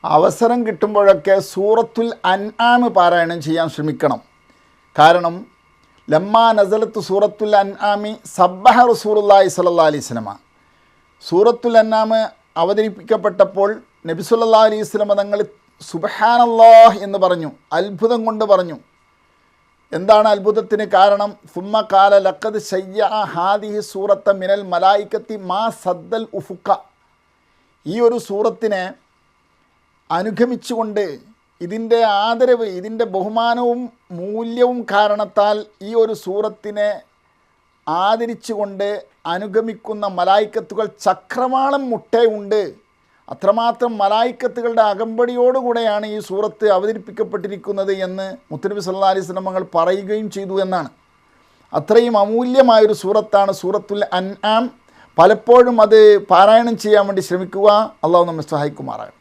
അവസരം കിട്ടുമ്പോഴൊക്കെ സൂറത്തുൽ അൻആം പാരായണം ചെയ്യാൻ ശ്രമിക്കണം. കാരണം ലമ്മാ നസലത്ത് സൂറത്തുൽ അൻആമി സബ്ബഹ റസൂലുള്ളാഹി സ്വല്ലല്ലാഹി അലൈഹി വസല്ലമ, സൂറത്തുൽ അൻആം അവതരിപ്പിക്കപ്പെട്ടപ്പോൾ നബി സല്ലല്ലാഹു അലൈഹി വസല്ലമ തങ്ങൾ സുബ്ഹാനല്ലാഹ് എന്ന് പറഞ്ഞു, അത്ഭുതം കൊണ്ട് പറഞ്ഞു. എന്താണ് അത്ഭുതത്തിന് കാരണം? ഫുമ്മ ഖാല ലഖദ് ശയ്യ ഹാദിഹി സൂറത്ത മിനൽ മലായിക്കത്തി മാ സദ്ദൽ ഉഫുക്ക. ഈ ഒരു സൂറത്തിനെ അനുഗമിച്ചുകൊണ്ട് ഇതിൻ്റെ ആദരവ്, ഇതിൻ്റെ ബഹുമാനവും മൂല്യവും കാരണത്താൽ ഈ ഒരു സൂറത്തിനെ ആദരിച്ചുകൊണ്ട് അനുഗമിക്കുന്ന മലായിക്കത്തുകൾ ചക്രവാളം മുട്ടയുണ്ട്. അത്രമാത്രം മലായിക്കത്തുകളുടെ അകമ്പടിയോടുകൂടെയാണ് ഈ സൂറത്ത് അവതരിപ്പിക്കപ്പെട്ടിരിക്കുന്നത് എന്ന് മുത്തനബി സല്ലല്ലാഹു അലൈഹി വസല്ലം തങ്ങൾ പറയുകയും ചെയ്തു എന്നാണ്. അത്രയും അമൂല്യമായൊരു സൂറത്താണ് സൂറത്തുൽ അൻആം. പലപ്പോഴും അത് പാരായണം ചെയ്യാൻ വേണ്ടി ശ്രമിക്കുക. അള്ളാഹു നമ്മെ സഹായിക്കുമാറാകട്ടെ.